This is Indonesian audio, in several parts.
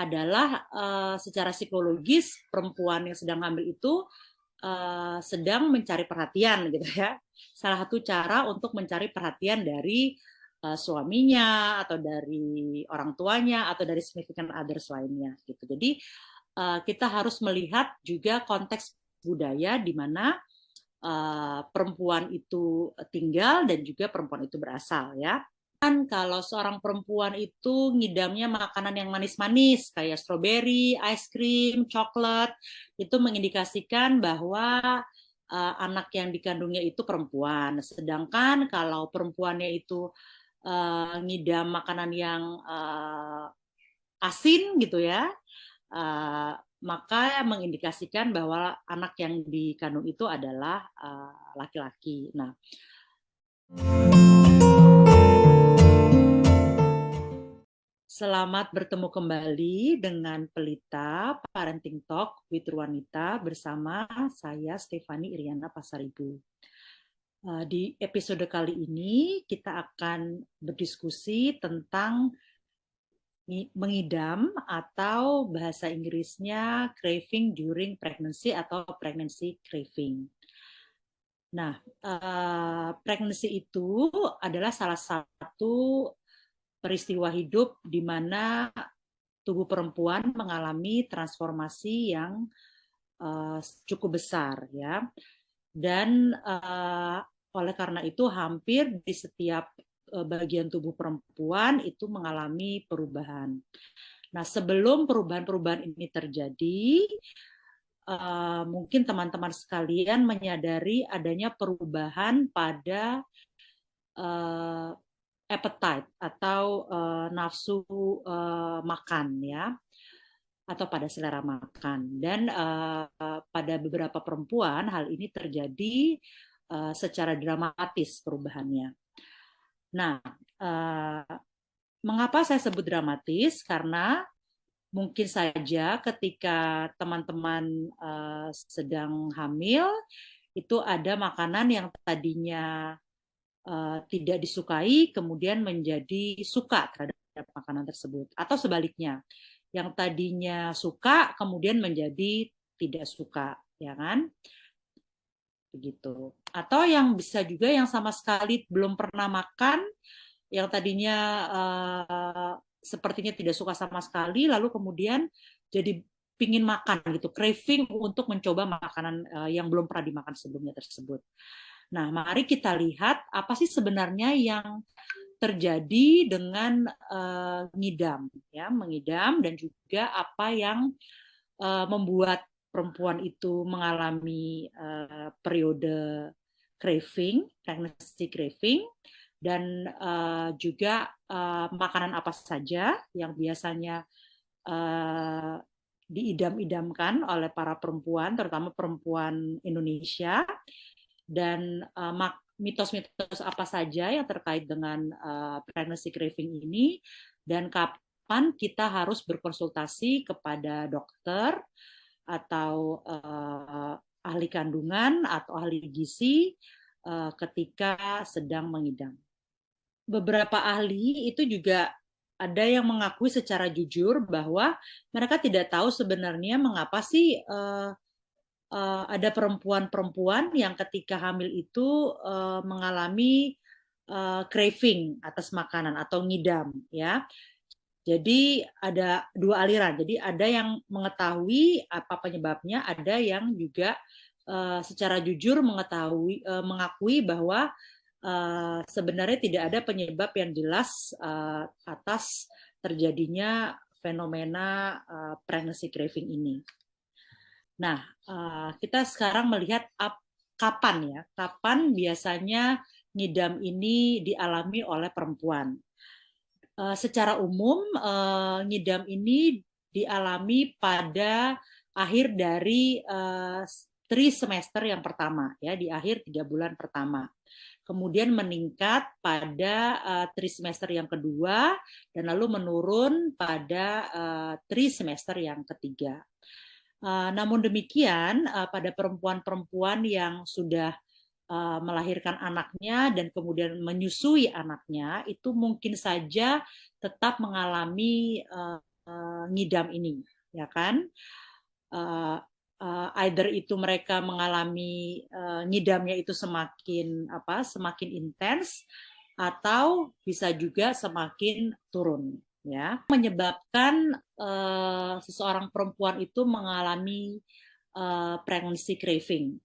adalah secara psikologis perempuan yang sedang hamil itu sedang mencari perhatian gitu ya. Salah satu cara untuk mencari perhatian dari suaminya atau dari orang tuanya atau dari significant others lainnya gitu. Jadi kita harus melihat juga konteks budaya di mana perempuan itu tinggal dan juga perempuan itu berasal ya. Kan kalau seorang perempuan itu ngidamnya makanan yang manis-manis kayak stroberi, es krim, coklat, itu mengindikasikan bahwa anak yang dikandungnya itu perempuan. Sedangkan kalau perempuannya itu ngidam makanan yang asin gitu ya, maka mengindikasikan bahwa anak yang dikandung itu adalah laki-laki. Nah, selamat bertemu kembali dengan Pelita Parenting Talk with Wanita bersama saya Stefani Iriana Pasaribu. Di episode kali ini kita akan berdiskusi tentang mengidam atau bahasa Inggrisnya craving during pregnancy atau pregnancy craving. Nah, pregnancy itu adalah salah satu peristiwa hidup di mana tubuh perempuan mengalami transformasi yang cukup besar ya. Dan oleh karena itu hampir di setiap bagian tubuh perempuan itu mengalami perubahan. Nah, sebelum perubahan-perubahan ini terjadi, mungkin teman-teman sekalian menyadari adanya perubahan pada appetite atau nafsu makan ya, atau pada selera makan. Dan pada beberapa perempuan hal ini terjadi secara dramatis perubahannya. Nah, mengapa saya sebut dramatis? Karena mungkin saja ketika teman-teman sedang hamil, itu ada makanan yang tadinya tidak disukai, kemudian menjadi suka terhadap makanan tersebut. Atau sebaliknya, yang tadinya suka, kemudian menjadi tidak suka, ya kan? Begitu. Atau yang bisa juga yang sama sekali belum pernah makan, yang tadinya sepertinya tidak suka sama sekali, lalu kemudian jadi pingin makan gitu, craving untuk mencoba makanan yang belum pernah dimakan sebelumnya tersebut. Nah, mari kita lihat apa sih sebenarnya yang terjadi dengan ngidam, ya, mengidam, dan juga apa yang membuat perempuan itu mengalami periode craving, pregnancy craving, dan juga makanan apa saja yang biasanya diidam-idamkan oleh para perempuan, terutama perempuan Indonesia, dan mitos-mitos apa saja yang terkait dengan pregnancy craving ini, dan kapan kita harus berkonsultasi kepada dokter atau ahli kandungan atau ahli gizi ketika sedang mengidam. Beberapa ahli itu juga ada yang mengakui secara jujur bahwa mereka tidak tahu sebenarnya mengapa sih ada perempuan-perempuan yang ketika hamil itu mengalami craving atas makanan atau ngidam ya. Jadi ada dua aliran. Jadi ada yang mengetahui apa penyebabnya, ada yang juga secara jujur mengakui bahwa sebenarnya tidak ada penyebab yang jelas atas terjadinya fenomena pregnancy craving ini. Nah, kita sekarang melihat kapan biasanya ngidam ini dialami oleh perempuan. Secara umum, ngidam ini dialami pada akhir dari trimester yang pertama, ya, di akhir 3 bulan pertama. Kemudian meningkat pada trimester yang kedua, dan lalu menurun pada trimester yang ketiga. Namun demikian, pada perempuan-perempuan yang sudah melahirkan anaknya dan kemudian menyusui anaknya, itu mungkin saja tetap mengalami ngidam ini, ya kan? Either itu mereka mengalami ngidamnya itu semakin intens, atau bisa juga semakin turun, ya. Menyebabkan seseorang perempuan itu mengalami pregnancy craving.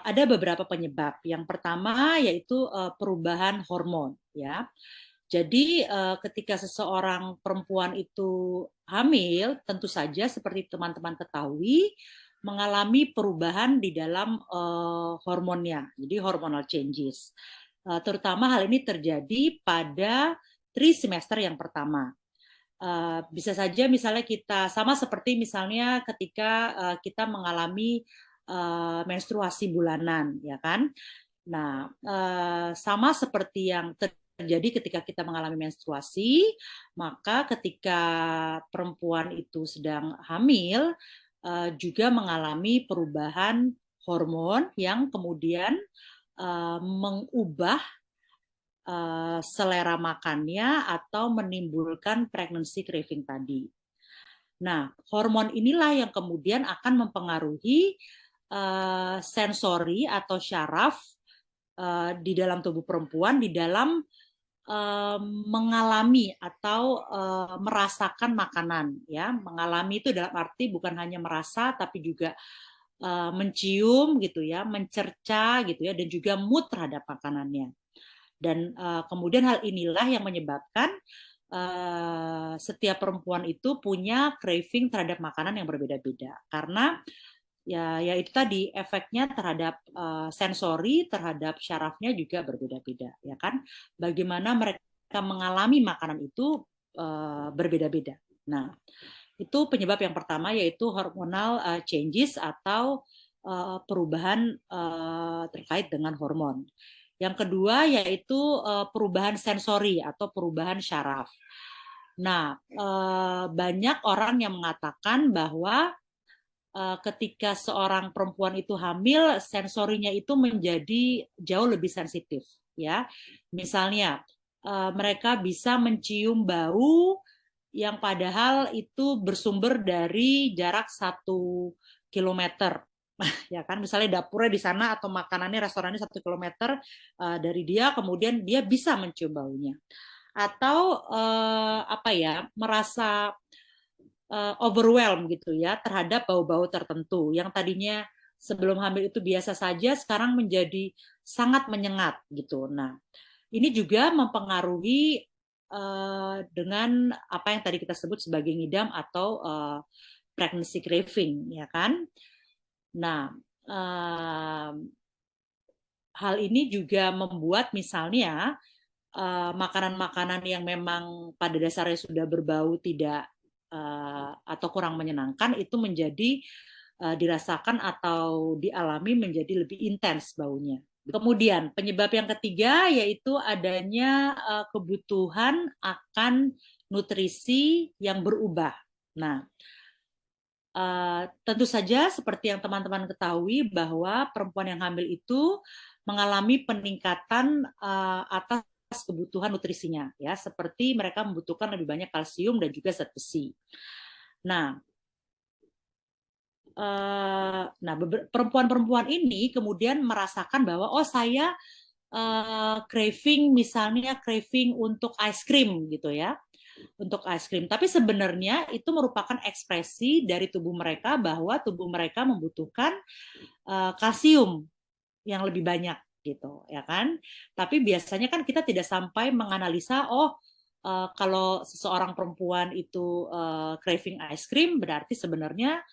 Ada beberapa penyebab. Yang pertama yaitu perubahan hormon, ya. Jadi ketika seseorang perempuan itu hamil, tentu saja seperti teman-teman ketahui, mengalami perubahan di dalam hormonnya, jadi hormonal changes. Terutama hal ini terjadi pada trimester yang pertama. Bisa saja misalnya kita sama seperti misalnya ketika kita mengalami menstruasi bulanan, ya kan? Nah, sama seperti yang terjadi ketika kita mengalami menstruasi, maka ketika perempuan itu sedang hamil, juga mengalami perubahan hormon yang kemudian mengubah selera makannya atau menimbulkan pregnancy craving tadi. Nah, hormon inilah yang kemudian akan mempengaruhi sensori atau syaraf di dalam tubuh perempuan di dalam mengalami atau merasakan makanan, ya. Mengalami itu dalam arti bukan hanya merasa tapi juga mencium gitu ya, mencerca gitu ya, dan juga mood terhadap makanannya. Dan kemudian hal inilah yang menyebabkan setiap perempuan itu punya craving terhadap makanan yang berbeda-beda, karena ya itu tadi efeknya terhadap sensori, terhadap syarafnya juga berbeda-beda, ya kan? Bagaimana mereka mengalami makanan itu berbeda-beda. Nah, itu penyebab yang pertama yaitu hormonal changes atau perubahan terkait dengan hormon. Yang kedua yaitu perubahan sensori atau perubahan syaraf. Nah, banyak orang yang mengatakan bahwa ketika seorang perempuan itu hamil, sensorinya itu menjadi jauh lebih sensitif, ya. Misalnya, mereka bisa mencium bau yang padahal itu bersumber dari jarak 1 kilometer, ya kan? Misalnya dapurnya di sana atau makanannya restorannya 1 kilometer dari dia, kemudian dia bisa mencium baunya. Atau merasa overwhelm gitu ya terhadap bau-bau tertentu yang tadinya sebelum hamil itu biasa saja sekarang menjadi sangat menyengat gitu. Nah, ini juga mempengaruhi dengan apa yang tadi kita sebut sebagai ngidam atau pregnancy craving, ya kan? Nah, hal ini juga membuat misalnya makanan-makanan yang memang pada dasarnya sudah berbau tidak atau kurang menyenangkan itu menjadi dirasakan atau dialami menjadi lebih intens baunya. Kemudian penyebab yang ketiga yaitu adanya kebutuhan akan nutrisi yang berubah. Nah, tentu saja seperti yang teman-teman ketahui bahwa perempuan yang hamil itu mengalami peningkatan atas kebutuhan nutrisinya, ya, seperti mereka membutuhkan lebih banyak kalsium dan juga zat besi. Nah, perempuan-perempuan ini kemudian merasakan bahwa saya craving, misalnya craving untuk ice cream gitu ya, untuk ice cream. Tapi sebenarnya itu merupakan ekspresi dari tubuh mereka bahwa tubuh mereka membutuhkan kalsium yang lebih banyak gitu, ya kan? Tapi biasanya kan kita tidak sampai menganalisa, kalau seseorang perempuan itu craving ice cream berarti sebenarnya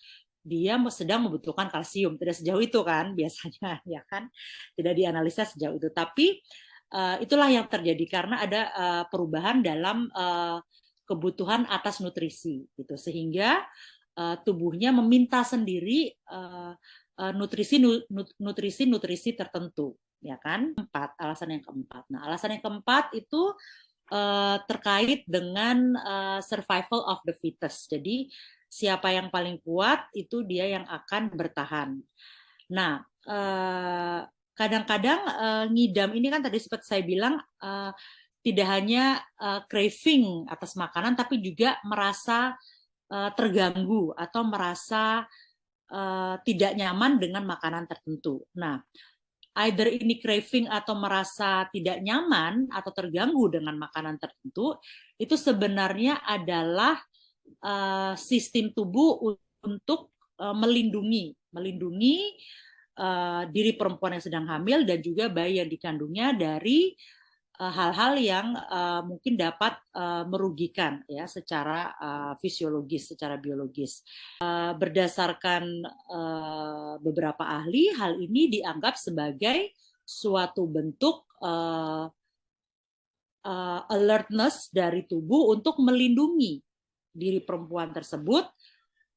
dia sedang membutuhkan kalsium. Tidak sejauh itu kan biasanya, ya kan? Tidak dianalisa sejauh itu. Tapi itulah yang terjadi karena ada perubahan dalam kebutuhan atas nutrisi gitu, sehingga tubuhnya meminta sendiri nutrisi tertentu, ya kan? Alasan yang keempat. Nah, alasan yang keempat itu terkait dengan survival of the fittest. Jadi siapa yang paling kuat itu dia yang akan bertahan. Nah, kadang-kadang ngidam ini kan tadi seperti saya bilang tidak hanya craving atas makanan, tapi juga merasa terganggu atau merasa tidak nyaman dengan makanan tertentu. Nah, either ini craving atau merasa tidak nyaman atau terganggu dengan makanan tertentu, itu sebenarnya adalah sistem tubuh untuk melindungi diri perempuan yang sedang hamil dan juga bayi yang dikandungnya dari hal-hal yang mungkin dapat merugikan ya secara fisiologis, secara biologis. Berdasarkan beberapa ahli, hal ini dianggap sebagai suatu bentuk alertness dari tubuh untuk melindungi diri perempuan tersebut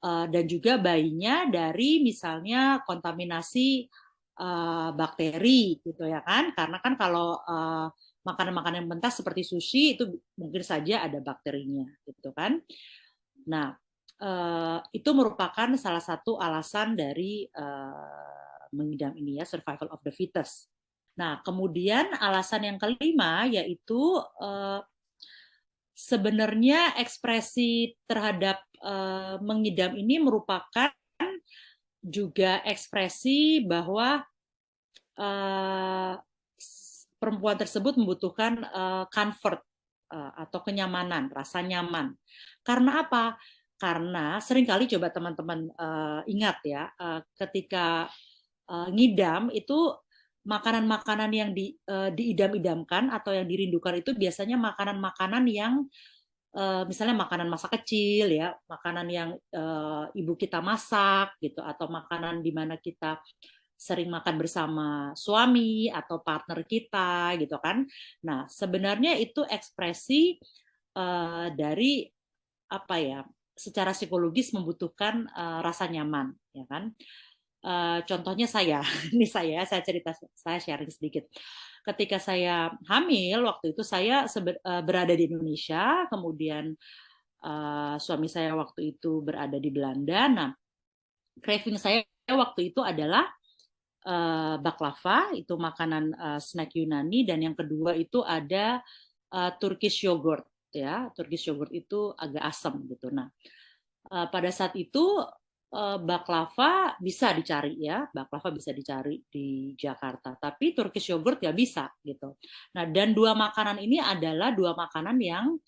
dan juga bayinya dari misalnya kontaminasi bakteri gitu ya kan, karena kan kalau makanan-makanan mentah seperti sushi itu mungkin saja ada bakterinya gitu kan. Nah, itu merupakan salah satu alasan dari mengidam ini ya, survival of the fittest. Nah, kemudian alasan yang kelima yaitu sebenarnya ekspresi terhadap mengidam ini merupakan juga ekspresi bahwa perempuan tersebut membutuhkan comfort atau kenyamanan, rasa nyaman. Karena apa? Karena seringkali coba teman-teman ingat ya, ketika ngidam itu makanan-makanan yang diidam-idamkan atau yang dirindukan itu biasanya makanan-makanan yang misalnya makanan masa kecil ya, makanan yang ibu kita masak gitu, atau makanan di mana kita sering makan bersama suami atau partner kita gitu kan. Nah, sebenarnya itu ekspresi dari apa ya? Secara psikologis membutuhkan rasa nyaman, ya kan? Contohnya saya, ini saya cerita, saya sharing sedikit. Ketika saya hamil, waktu itu saya berada di Indonesia, kemudian suami saya waktu itu berada di Belanda. Nah, craving saya waktu itu adalah baklava, itu makanan snack Yunani, dan yang kedua itu ada Turkish yogurt ya. Turkish yogurt itu agak asam gitu. Nah, pada saat itu baklava bisa dicari ya, baklava bisa dicari di Jakarta, tapi Turkish yogurt ya bisa gitu. Nah, dan dua makanan ini adalah dua makanan yang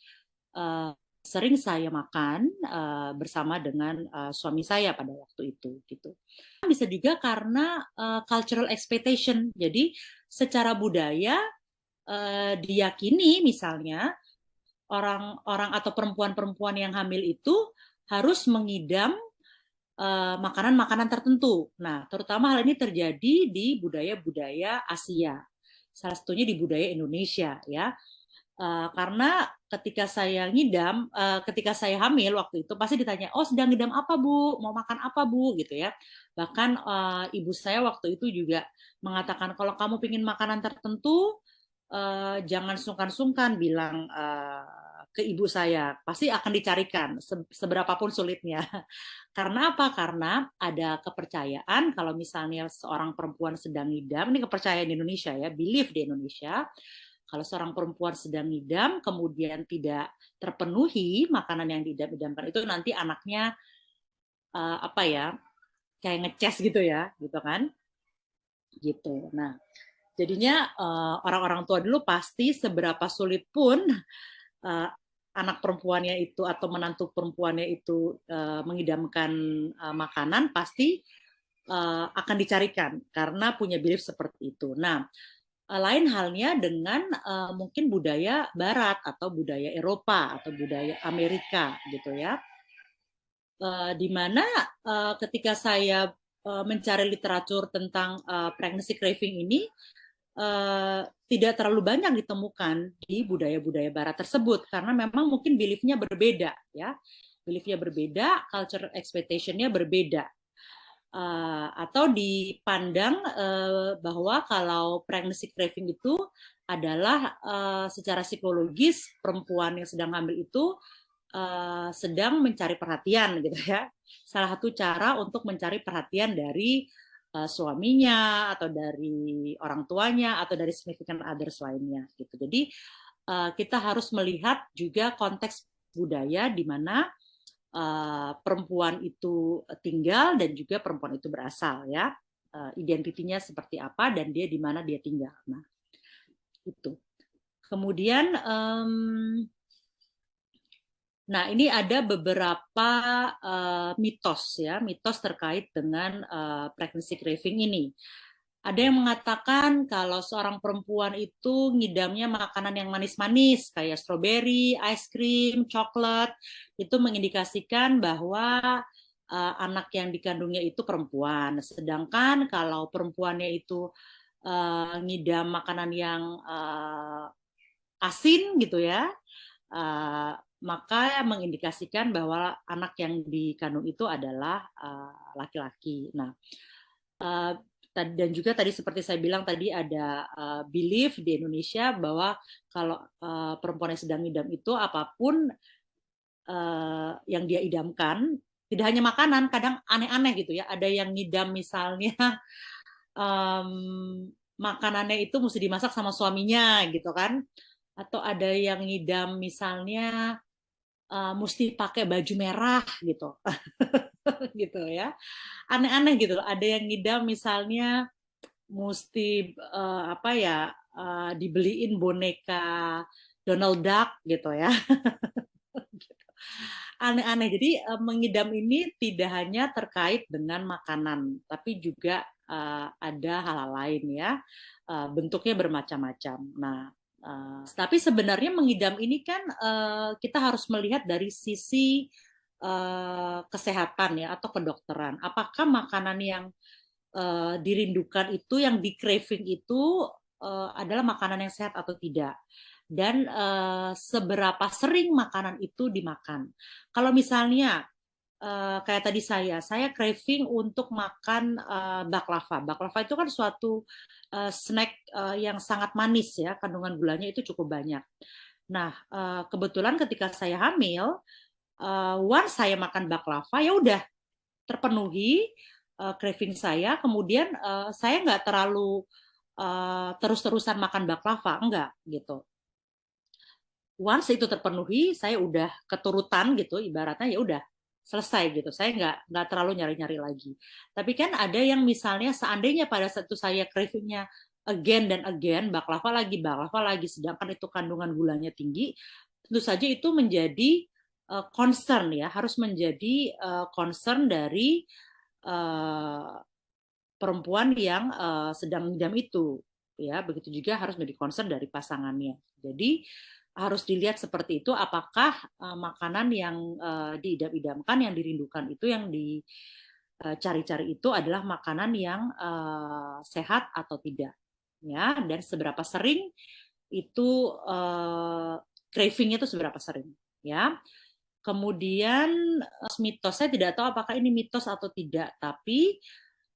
sering saya makan bersama dengan suami saya pada waktu itu gitu. Bisa juga karena cultural expectation. Jadi secara budaya diyakini misalnya orang-orang atau perempuan-perempuan yang hamil itu harus mengidam makanan-makanan tertentu. Nah, terutama hal ini terjadi di budaya-budaya Asia. Salah satunya di budaya Indonesia ya. Karena ketika saya ngidam, ketika saya hamil waktu itu pasti ditanya, oh sedang ngidam apa Bu, mau makan apa Bu, gitu ya. Bahkan ibu saya waktu itu juga mengatakan kalau kamu ingin makanan tertentu, jangan sungkan-sungkan bilang ke ibu saya, pasti akan dicarikan seberapapun sulitnya. Karena apa? Karena ada kepercayaan kalau misalnya seorang perempuan sedang ngidam, ini kepercayaan di Indonesia ya, belief di Indonesia. Kalau seorang perempuan sedang ngidam, kemudian tidak terpenuhi makanan yang diidam-idamkan itu, nanti anaknya apa ya, kayak ngeces gitu ya, gitu kan? Gitu. Nah, jadinya orang-orang tua dulu pasti seberapa sulit pun anak perempuannya itu atau menantu perempuannya itu mengidamkan makanan, pasti akan dicarikan karena punya belief seperti itu. Nah, lain halnya dengan mungkin budaya Barat atau budaya Eropa atau budaya Amerika gitu ya, di mana ketika saya mencari literatur tentang pregnancy craving ini tidak terlalu banyak ditemukan di budaya-budaya Barat tersebut karena memang mungkin beliefnya berbeda ya, beliefnya berbeda, culture expectation-nya berbeda. Atau dipandang bahwa kalau pregnancy craving itu adalah secara psikologis perempuan yang sedang hamil itu sedang mencari perhatian gitu ya. Salah satu cara untuk mencari perhatian dari suaminya atau dari orang tuanya atau dari significant others lainnya gitu. Jadi kita harus melihat juga konteks budaya di mana perempuan itu tinggal dan juga perempuan itu berasal, ya. Identitinya seperti apa dan dia di mana dia tinggal. Nah, itu. Kemudian nah, ini ada beberapa mitos, ya, mitos terkait dengan pregnancy craving ini. Ada yang mengatakan kalau seorang perempuan itu ngidamnya makanan yang manis-manis kayak stroberi, es krim, coklat, itu mengindikasikan bahwa anak yang dikandungnya itu perempuan. Sedangkan kalau perempuannya itu ngidam makanan yang asin gitu, ya, maka mengindikasikan bahwa anak yang dikandung itu adalah laki-laki. Nah, dan juga tadi seperti saya bilang tadi ada belief di Indonesia bahwa kalau perempuan yang sedang idam itu apapun yang dia idamkan, tidak hanya makanan, kadang aneh-aneh gitu, ya. Ada yang ngidam misalnya makanannya itu mesti dimasak sama suaminya gitu kan, atau ada yang ngidam misalnya mesti pakai baju merah gitu. Gitu, ya, aneh-aneh gitu. Ada yang ngidam misalnya mesti apa ya, dibeliin boneka Donald Duck gitu, ya. Aneh-aneh. Jadi mengidam ini tidak hanya terkait dengan makanan, tapi juga ada hal-hal lain, ya. Bentuknya bermacam-macam. Nah, tapi sebenarnya mengidam ini kan kita harus melihat dari sisi kesehatan, ya, atau kedokteran. Apakah makanan yang dirindukan itu, yang di craving itu adalah makanan yang sehat atau tidak? Dan seberapa sering makanan itu dimakan? Kalau misalnya kayak tadi saya craving untuk makan baklava. Baklava itu kan suatu snack yang sangat manis, ya, kandungan gulanya itu cukup banyak. Nah, kebetulan ketika saya hamil, once saya makan baklava, ya udah terpenuhi craving saya. Kemudian saya nggak terlalu terus-terusan makan baklava, enggak gitu. Once itu terpenuhi, saya udah keturutan gitu, ibaratnya ya udah selesai gitu. Saya nggak terlalu nyari-nyari lagi. Tapi kan ada yang misalnya seandainya pada saat itu saya cravingnya again dan again, baklava lagi, sedangkan itu kandungan gulanya tinggi, tentu saja itu menjadi concern, ya, harus menjadi concern dari perempuan yang sedang ngidam itu, ya. Begitu juga harus menjadi concern dari pasangannya. Jadi harus dilihat seperti itu, apakah makanan yang diidam-idamkan, yang dirindukan itu, yang dicari-cari itu adalah makanan yang sehat atau tidak, ya, dan seberapa sering itu craving-nya itu seberapa sering, ya. Kemudian mitos, saya tidak tahu apakah ini mitos atau tidak, tapi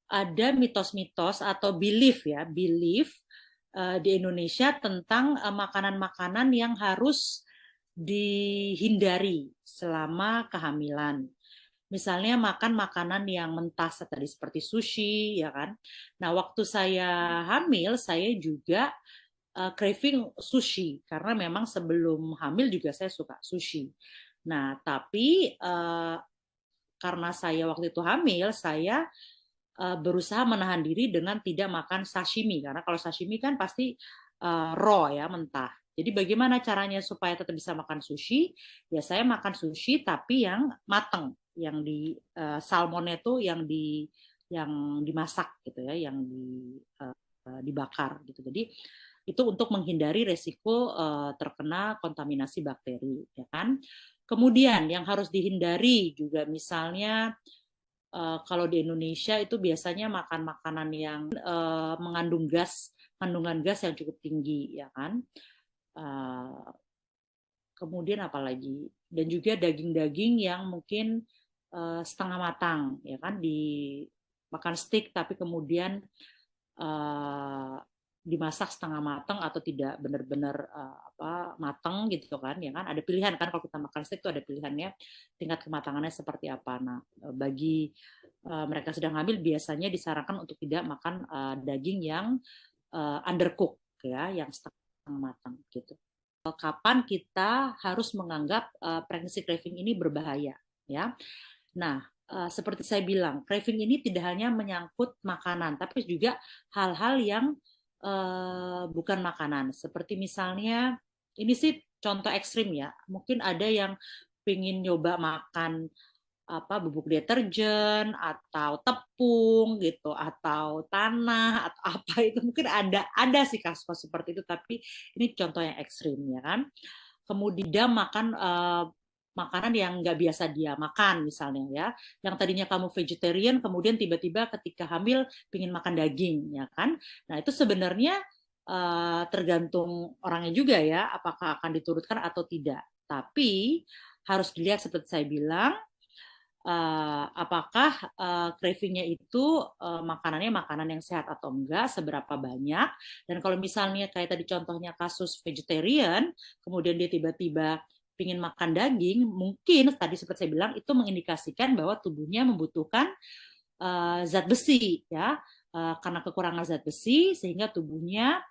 ada mitos-mitos atau belief, ya, belief di Indonesia tentang makanan-makanan yang harus dihindari selama kehamilan. Misalnya makan makanan yang mentah tadi seperti sushi, ya kan. Nah, waktu saya hamil, saya juga craving sushi karena memang sebelum hamil juga saya suka sushi. Nah, tapi karena saya waktu itu hamil, saya berusaha menahan diri dengan tidak makan sashimi, karena kalau sashimi kan pasti raw, ya, mentah. Jadi bagaimana caranya supaya tetap bisa makan sushi? Ya saya makan sushi tapi yang mateng, yang di salmonnya itu yang dimasak gitu, ya, yang dibakar gitu. Jadi itu untuk menghindari resiko terkena kontaminasi bakteri, ya kan. Kemudian yang harus dihindari juga misalnya kalau di Indonesia itu biasanya makan makanan yang mengandung kandungan gas yang cukup tinggi, ya kan. Kemudian apalagi, dan juga daging-daging yang mungkin setengah matang, ya kan, dimakan steak tapi kemudian dimasak setengah matang atau tidak benar-benar matang gitu kan, ya kan. Ada pilihan kan, kalau kita makan steak itu ada pilihannya tingkat kematangannya seperti apa. Nah, bagi mereka sedang hamil biasanya disarankan untuk tidak makan daging yang undercook, ya, yang setengah matang gitu. kapan kita harus menganggap pregnancy craving ini berbahaya, ya. Nah, seperti saya bilang, craving ini tidak hanya menyangkut makanan, tapi juga hal-hal yang bukan makanan. Seperti misalnya, ini sih contoh ekstrim ya. Mungkin ada yang pengen nyoba makan bubuk deterjen atau tepung gitu atau tanah atau apa itu, mungkin ada sih kasus seperti itu, tapi ini contoh yang ekstrim ya kan. Kemudian dia makan makanan yang nggak biasa dia makan misalnya ya, yang tadinya kamu vegetarian kemudian tiba-tiba ketika hamil pingin makan daging ya kan. Nah itu sebenarnya tergantung orangnya juga ya, apakah akan diturutkan atau tidak, tapi harus dilihat seperti saya bilang, apakah cravingnya itu makanannya makanan yang sehat atau enggak, seberapa banyak. Dan kalau misalnya kayak tadi contohnya kasus vegetarian, kemudian dia tiba-tiba ingin makan daging, mungkin tadi seperti saya bilang itu mengindikasikan bahwa tubuhnya membutuhkan zat besi ya, karena kekurangan zat besi sehingga tubuhnya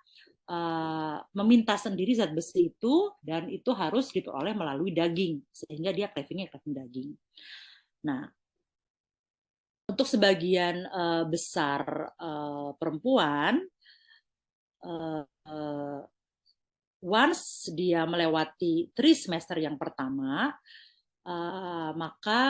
meminta sendiri zat besi itu, dan itu harus diperoleh melalui daging sehingga dia cravingnya craving daging. Nah, untuk sebagian besar perempuan, once dia melewati trimester yang pertama, maka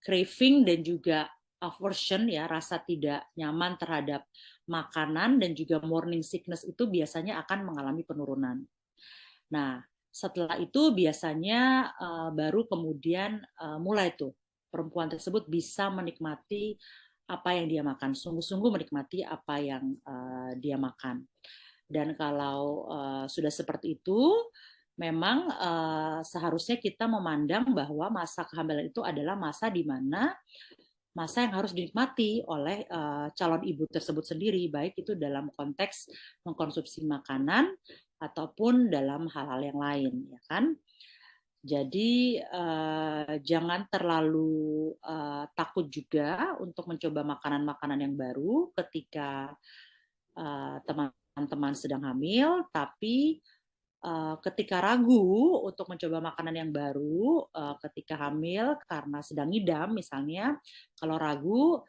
craving dan juga aversion ya, rasa tidak nyaman terhadap makanan dan juga morning sickness itu biasanya akan mengalami penurunan. Nah, setelah itu biasanya baru kemudian mulai tuh perempuan tersebut bisa menikmati apa yang dia makan, sungguh-sungguh menikmati apa yang dia makan. Dan kalau sudah seperti itu, memang seharusnya kita memandang bahwa masa kehamilan itu adalah masa di mana masa yang harus dinikmati oleh calon ibu tersebut sendiri, baik itu dalam konteks mengkonsumsi makanan ataupun dalam hal-hal yang lain, ya kan? Jadi jangan terlalu takut juga untuk mencoba makanan-makanan yang baru ketika teman-teman sedang hamil, tapi ketika ragu untuk mencoba makanan yang baru ketika hamil karena sedang ngidam misalnya, kalau ragu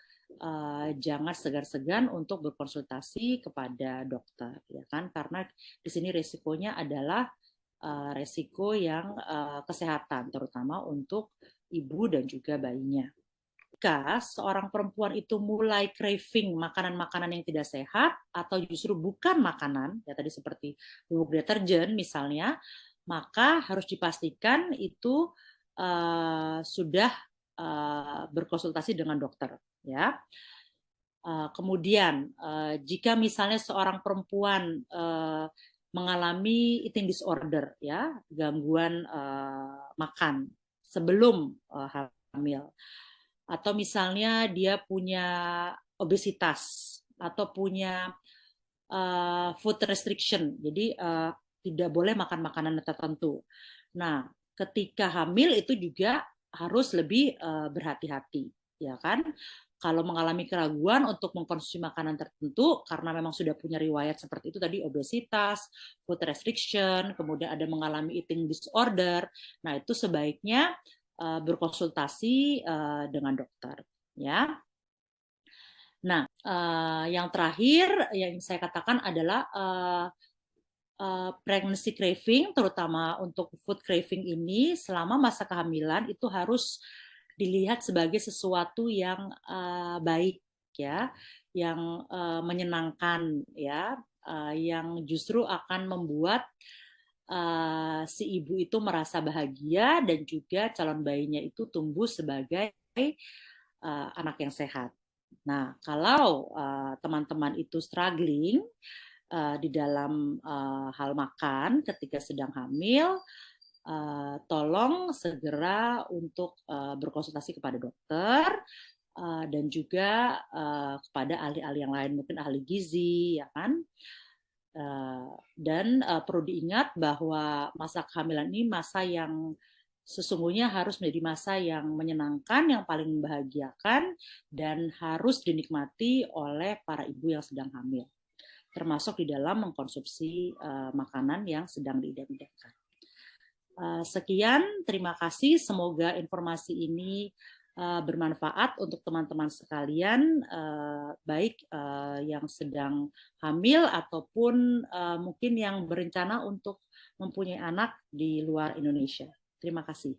jangan segan-segan untuk berkonsultasi kepada dokter ya kan, karena di sini resikonya adalah resiko yang kesehatan terutama untuk ibu dan juga bayinya. Jika seorang perempuan itu mulai craving makanan-makanan yang tidak sehat atau justru bukan makanan, ya tadi seperti bubuk deterjen misalnya, maka harus dipastikan itu sudah berkonsultasi dengan dokter, ya. Kemudian jika misalnya seorang perempuan mengalami eating disorder, ya gangguan makan sebelum hamil, atau misalnya dia punya obesitas atau punya food restriction, jadi tidak boleh makan makanan tertentu. Nah, ketika hamil itu juga harus lebih berhati-hati, ya kan? Kalau mengalami keraguan untuk mengkonsumsi makanan tertentu karena memang sudah punya riwayat seperti itu tadi, obesitas, food restriction, kemudian ada mengalami eating disorder, nah itu sebaiknya berkonsultasi dengan dokter, ya. Nah, yang terakhir yang saya katakan adalah pregnancy craving, terutama untuk food craving ini selama masa kehamilan itu harus dilihat sebagai sesuatu yang baik, ya, yang menyenangkan, ya, yang justru akan membuat si ibu itu merasa bahagia dan juga calon bayinya itu tumbuh sebagai anak yang sehat. Nah, kalau teman-teman itu struggling di dalam hal makan ketika sedang hamil, tolong segera untuk berkonsultasi kepada dokter dan juga kepada ahli-ahli yang lain, mungkin ahli gizi, ya kan. Dan perlu diingat bahwa masa kehamilan ini masa yang sesungguhnya harus menjadi masa yang menyenangkan, yang paling membahagiakan, dan harus dinikmati oleh para ibu yang sedang hamil. termasuk di dalam mengkonsumsi makanan yang sedang diidam-idamkan. Sekian, terima kasih. Semoga informasi ini bermanfaat untuk teman-teman sekalian, baik yang sedang hamil ataupun mungkin yang berencana untuk mempunyai anak di luar Indonesia. Terima kasih.